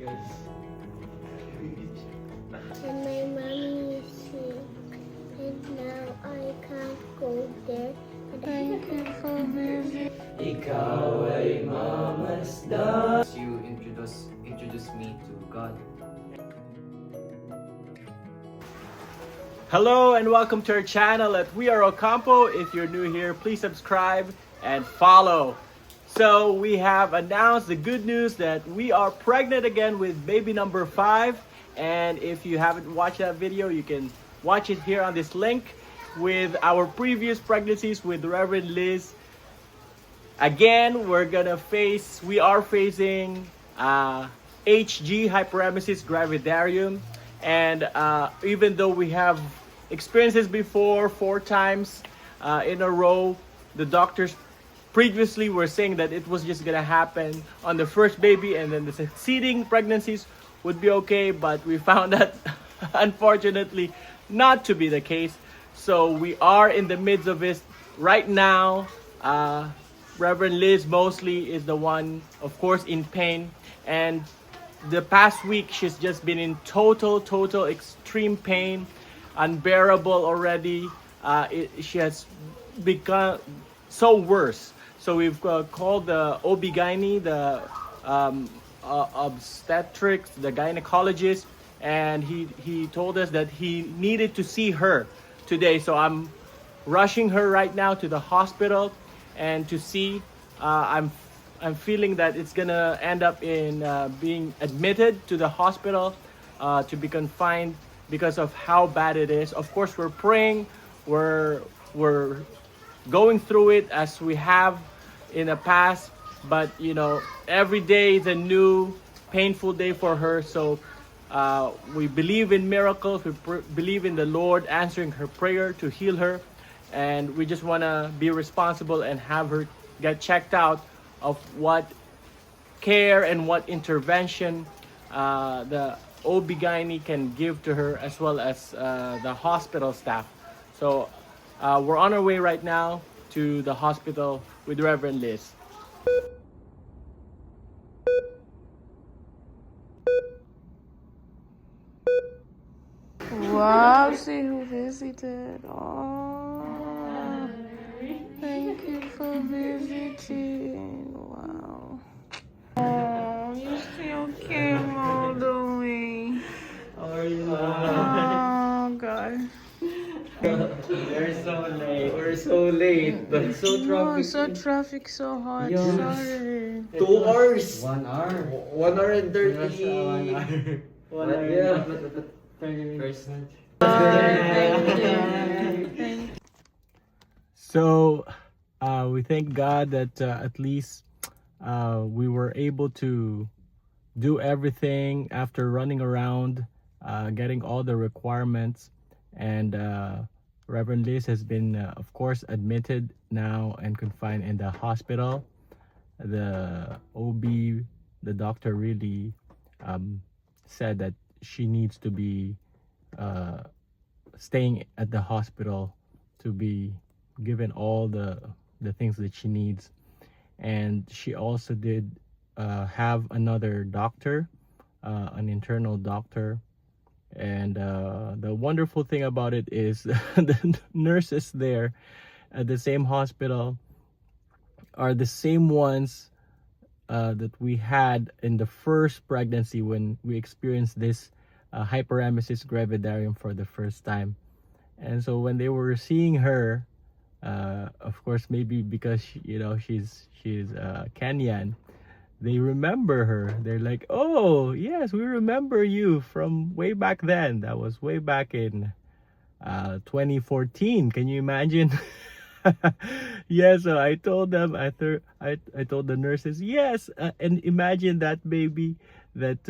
guys. And my mommy is sick. And now I can't go there. Thank you for visiting. Ikaw ay mamasdan. You introduce me to God. Hello and welcome to our channel at We Are Ocampo. If you're new here, please subscribe and follow. So we have announced the good news that we are pregnant again with baby number 5. And if you haven't watched that video, you can watch it here on this link with our previous pregnancies with Reverend Liz. Again, we are facing HG, hyperemesis gravidarum. And even though we have experienced this before 4 times in a row, the doctors previously were saying that it was just gonna happen on the first baby and then the succeeding pregnancies would be okay, but we found that unfortunately not to be the case. So we are in the midst of it right now. Reverend Liz mostly is the one, of course, in pain, and the past week she's just been in total extreme pain, unbearable already. She has become so worse. So we've called the OB-GYN, the obstetrics, the gynecologist, and he told us that he needed to see her today. So I'm rushing her right now to the hospital and to see. I'm feeling that it's gonna end up in being admitted to the hospital to be confined because of how bad it is. Of course, we're praying. We're going through it as we have in the past, but you know, every day is a new painful day for her. So we believe in miracles. We believe in the Lord answering her prayer to heal her, and we just want to be responsible and have her get checked out of what care and what intervention the OB-GYN can give to her, as well as the hospital staff. So we're on our way right now to the hospital with Reverend Liz. Wow, see who visited. Oh, thank you for visiting. Wow. Oh, you still came all the way. How are you? Oh, God. We're so late. We're so late. But it's so No, so traffic so hot. Yeah. Sorry. 2 hours. 1 hour. 1 hour and 30. 1 hour. Yeah. First. So we thank God that at least we were able to do everything after running around, getting all the requirements, and Reverend Liz has been of course admitted now and confined in the hospital. The OB, the doctor really said that she needs to be staying at the hospital to be given all the things that she needs. And she also did have another doctor, an internal doctor. And the wonderful thing about it is the nurses there at the same hospital are the same ones that we had in the first pregnancy when we experienced this hyperemesis gravidarum for the first time. And so when they were seeing her, of course, maybe because she's Kenyan, they remember her. They're like, oh yes, we remember you from way back then. That was way back in 2014. Can you imagine? Yeah, so I told them, I told the nurses, yes, and imagine that baby that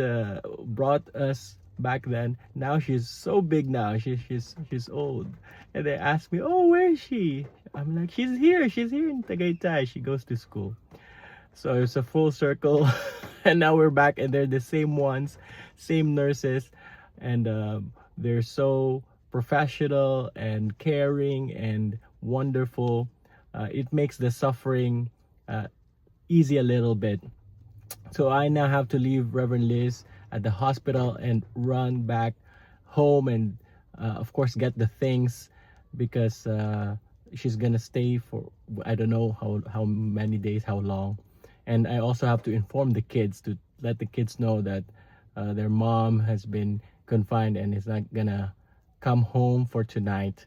brought us back then. Now she's so big now. She's old. And they asked me, oh, where is she? I'm like, she's here in Tagaytay. She goes to school. So it's a full circle. And now we're back, and they're the same ones, same nurses, and they're so professional and caring and wonderful. It makes the suffering easy a little bit. So I now have to leave Reverend Liz at the hospital and run back home and of course get the things, because she's gonna stay for I don't know how many days, how long. And I also have to inform the kids, to let the kids know that their mom has been confined and is not gonna come home for tonight.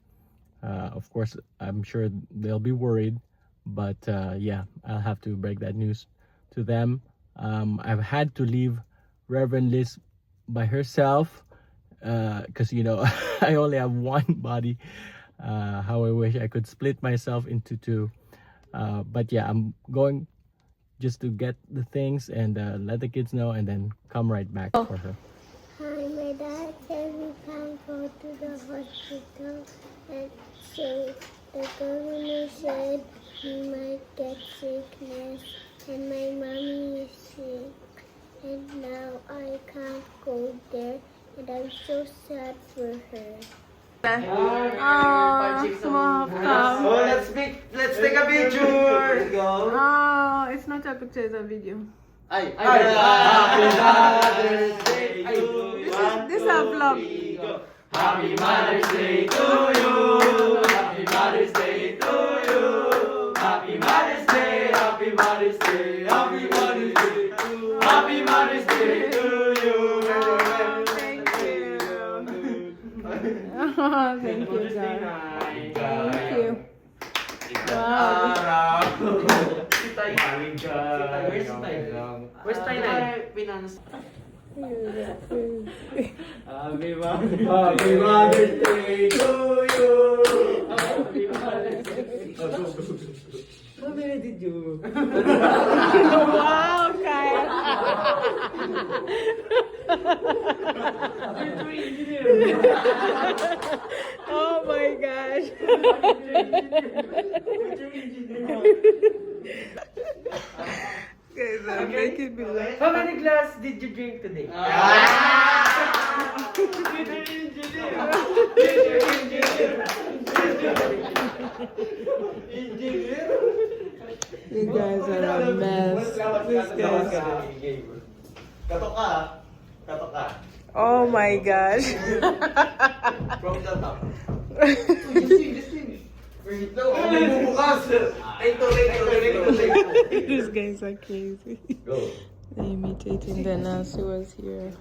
Of course, I'm sure they'll be worried, but yeah, I'll have to break that news to them. I've had to leave Reverend Liz by herself because you know I only have one body. How I wish I could split myself into two. But yeah, I'm going just to get the things and let the kids know, and then come right back for her. Hi, my dad said we can't go to the hospital and say the governor said we might get sickness and my mommy is sick and now I can't go there and I'm so sad for her. Oh, let's take a picture. Let's go. Oh, it's not a picture, it's a video. Happy Mother's Day to you. This is a vlog. Happy Mother's Day to you. Happy Mother's Day to you. Happy Mother's Day. Happy Mother's Day. Happy Mother's Day. Happy Mother's Day to you. Thank you. Oh, thank you, God. Thank you. Wow. Where's Tay? Happy Mother's Day to you. Happy Mother's Day. How many did you? Wow, Kyle. Oh my gosh. Guys, I'm making me laugh. How many glass did you drink today? You guys are a mess. This guy's... Katok ka. Katok ka. Oh my gosh. From the top. Just leave. Wait lang. Bubukas. These guys are crazy. Go. They're imitating the nurse who was here.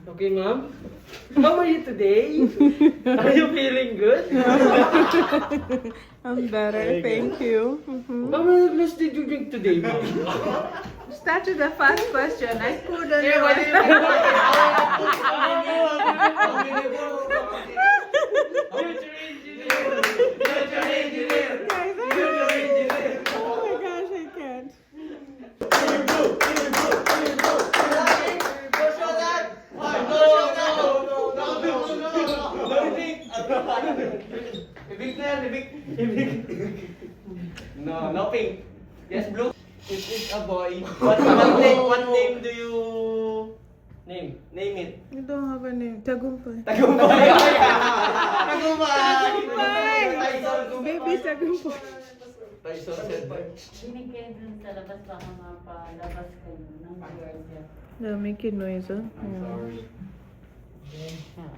Okay, ma'am. How are you today? Are you feeling good? I'm better, thank you. Mhm. How many glass did you drink today, ma'am? Start with the first question. I couldn't. Oh my gosh, I can't. No, no pink. Yes, blue. It is a boy. What name do you name? Name it. You don't have a name. Tagumpay. Tagumpay. Tagumpay. Baby Tagumpay. Dinig kayo dun sa labas, baka mapalabas kayo ng guardia. They're making noise, huh? I'm sorry.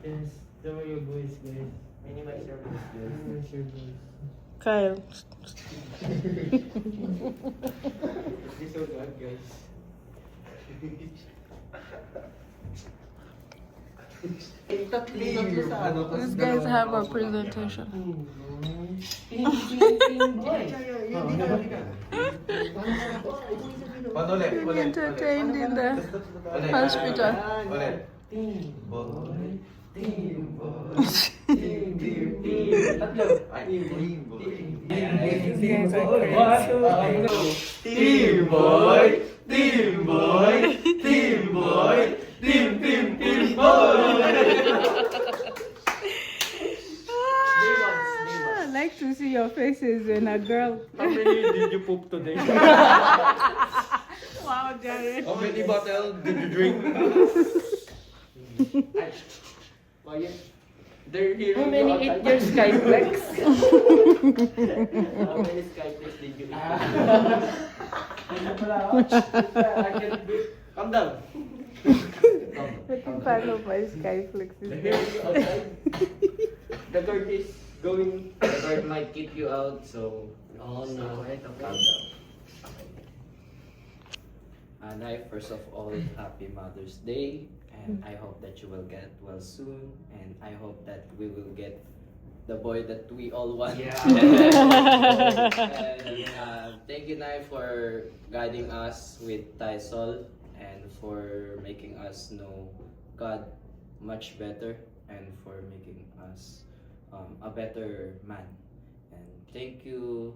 Yes, the way your voice, guys. Minimize your voice, guys. Minimize your voice. Kyle. This so bad, guys. These guys have a presentation. Being entertained in the hospital. Team boy, team boy, team boy, team boy. I like to see your faces when a girl. How many did you poop today? Wow, Jared. How many bottles did you drink? Quiet. They're hearing How many you eat your Skyflex? How many Skyflex did you eat? I can do. Calm down. Looking paano pa yung Skyflex is They're hearing you outside. The door is going. The bird might kick you out, so. Oh no. Calm down. Nay, first of all, happy Mother's Day, and I hope that you will get well soon, and I hope that we will get the boy that we all want. Yeah. And thank you, Nay, for guiding us with Taisol and for making us know God much better and for making us a better man. And thank you,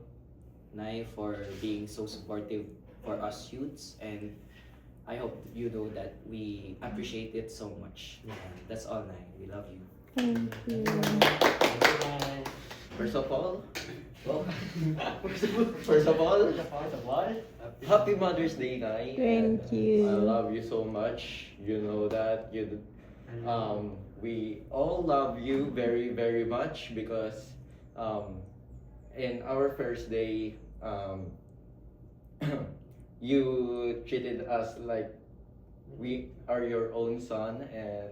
Nay, for being so supportive for us youths, and I hope you know that we appreciate it so much. And that's all, Nay. We love you. Thank you. First of all, first of all, Happy Mother's Day, Nay. Thank you. I love you so much. You know that we all love you very, very much because in our first day, you treated us like we are your own son, and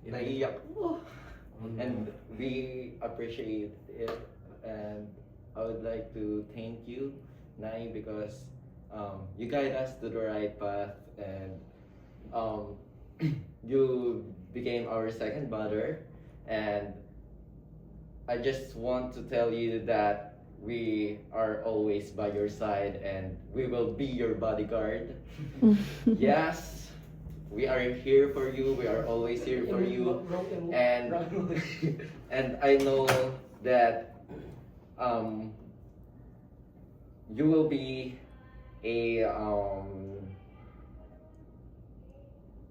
naiiyak ako. And we appreciate it, and I would like to thank you, Nai, because you guide us to the right path, and you became our second mother, and I just want to tell you that we are always by your side and we will be your bodyguard. Yes, we are here for you. We are always here for you. And and I know that you will be a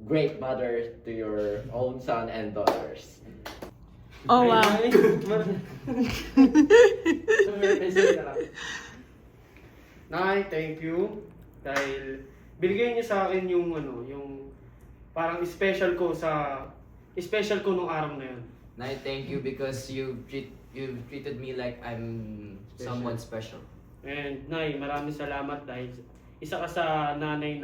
great mother to your own son and daughters. Oh, wow. Nay, thank you. Dahil binigay niyo sa akin yung yung parang special ko nung araw na yun. Nay, thank you because you treated me like I'm someone special. And Nay, maraming salamat dahil isa ka sa nanay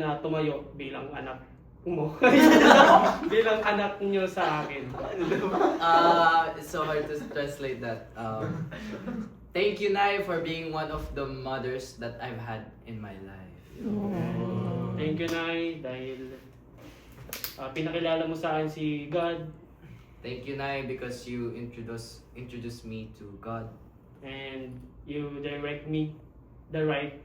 na tumayo bilang anak mo. Bilang anak niyo sa akin. It's so hard to translate that. Thank you, Nay, for being one of the mothers that I've had in my life. Thank you, Nay, dahil pinakilala mo sa akin si God. Thank you, Nay, because you introduced me to God. And you direct me the right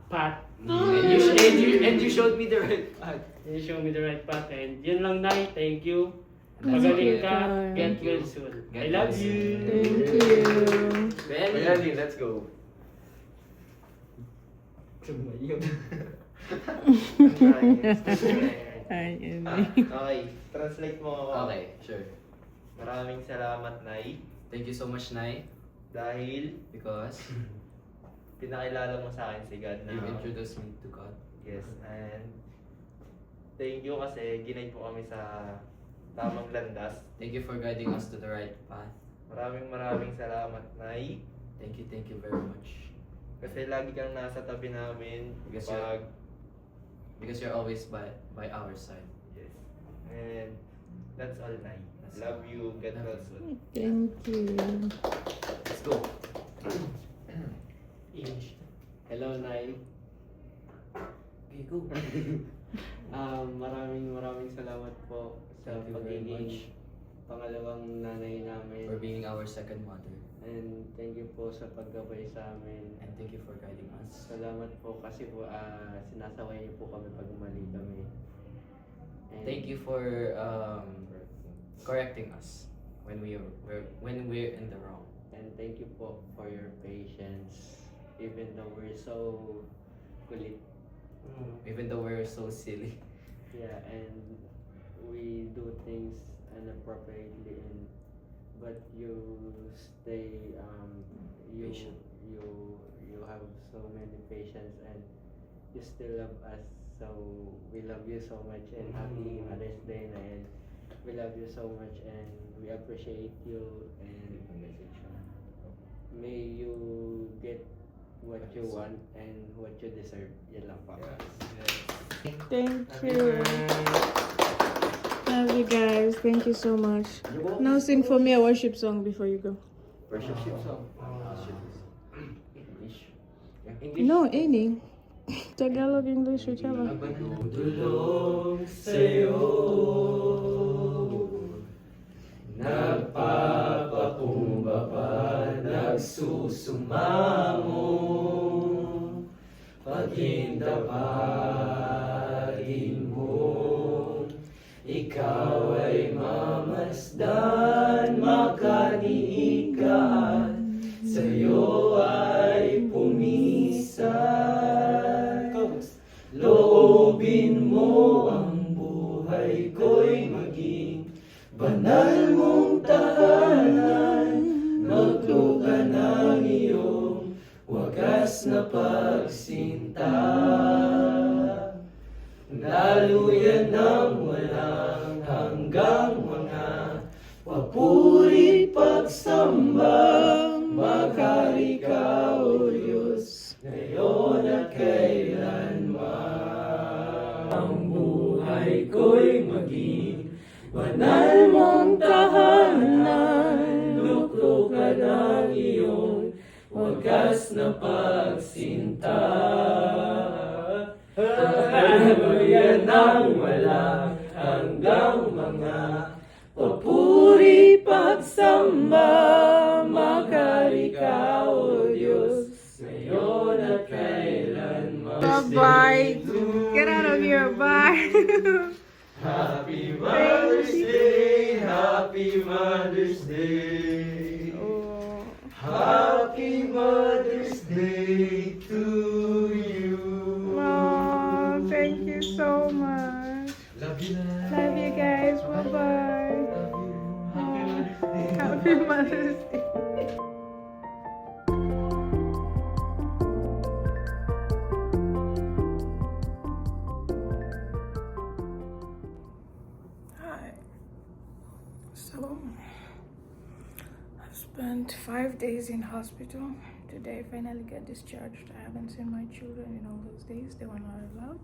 path. And you showed me the right path. You show me the right path. And yun lang, Nay. Thank you. That's Magaling it. ka. Get Thank you. well soon. I Get love well you. Thank you. Really? Let's go. Ay, Okay, translate mo ako. Okay, sure. Maraming salamat, Nay. Thank you so much, Nay, Dahil because pinakilala mo sa akin si God na. you introduced me to God. Yes, and thank you kasi ginaid mo kami sa tamang landas. Thank you for guiding us to the right path. Maraming salamat, Nay. Thank you very much. Kasi lagi kang nasa tabi namin Because Because you're always by our side. Yes. And that's all, Nay. That's Love all. you. Get Love well you. soon. Thank you. Let's go. English. Hello, Nay. Okay, go. Maraming salamat po sa Thank you very pagiging much pangalawang nanay namin. for being our second mother. And thank you po sa paggabay sa amin. And thank you for guiding us. Salamat po kasi po sinasaway niyo po kami pag mali kami. And Thank you for correcting us when we're in the wrong. And thank you po for your patience. Even though we're so kulit. Even though we're so silly. Yeah, and we do things inappropriately, but you stay Patient. you have so many patience, and you still love us So we love you so much and happy Mother's Day, and we love you so much and we appreciate you, and may you get what you want and what you deserve. Yan lang po. Thank you. Love you guys. Thank you so much. Now sing for me a worship song before you go. Worship song. English. No, any. Tagalog, English, whichever. Tulong sa'yo, nagpapakumbaba, nagsusumamo, pagindapain mo, ikaw ay mamasdan, makaniikan, sa'yo ay pumisan. Loobin mo ang buhay ko'y maging banal mong tahanan, magluka ng iyong wagas na pagsinta. Daluyan ng walang hanggang mga papuri pagsamba, maghari ka, O Diyos, ngayon at kailanman. Ang buhay ko'y maging banal mong tahanan, luklukan ang iyong wagas na pagsinta. Daluyan ng walang hanggang mga papuri pagsamba, maghari ka, O Diyos, ngayon at kailanman. Bye-bye. Get out of here. Bye. Happy Mother's Day, Happy Mother's Day, Oh. Happy Mother's Day to you. Oh, thank you so much. Love you, Nana. Love you guys. Bye-bye. Happy Mother's Day. Happy Mother's Day. Hi. So, I've spent 5 days in hospital. Today, I finally got discharged. I haven't seen my children in all those days. They were not allowed.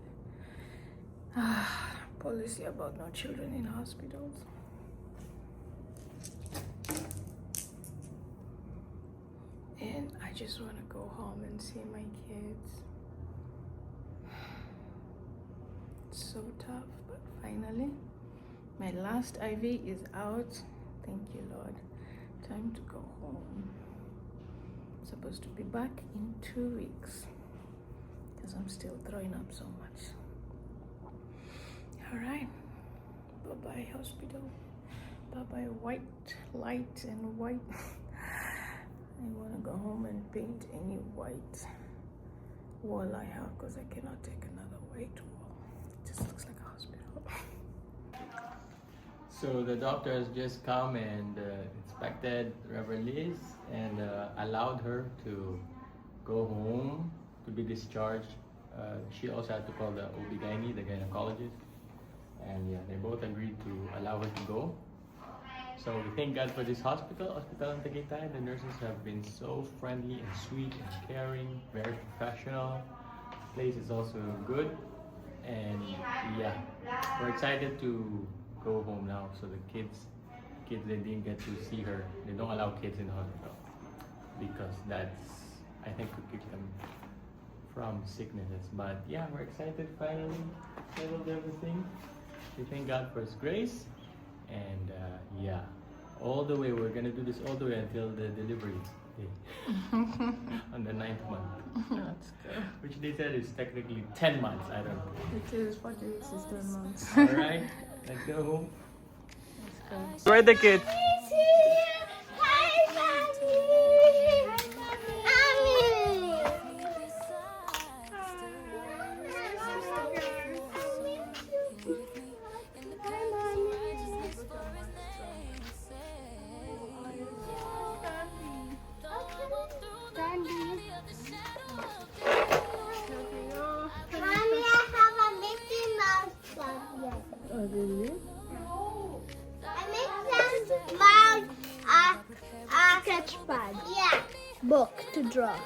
Policy about no children in hospitals. And I just want to go home and see my kids. It's so tough, but finally, my last IV is out. Thank you, Lord. Time to go home. I'm supposed to be back in 2 weeks because I'm still throwing up so much. All right. Bye-bye, hospital. Bye-bye, white light and white. I want to go home and paint any white wall I have because I cannot take another white wall. It just looks like a hospital. So the doctor has just come and inspected Reverend Liz and allowed her to go home to be discharged. She also had to call the OB-GYN, the gynecologist, and yeah, they both agreed to allow her to go. So we thank God for this hospital, Hospital ng Tagaytay. The nurses have been so friendly and sweet and caring, very professional. The place is also good, and yeah, we're excited to go home now. So the kids they didn't get to see her. They don't allow kids in the hospital because that's, I think, could keep them from sicknesses. But yeah, we're excited finally settled everything. We thank God for His grace, and yeah, all the way we're gonna do this all the way until the delivery day on the 9th month. That's good. Which they said is technically 10 months. I don't know. It is 40 weeks, is 10 months. All right, let's go home. Let's go. Where are the kids? Hi, Mommy. Mommy, I have a sketch pad. Yeah. Book to draw.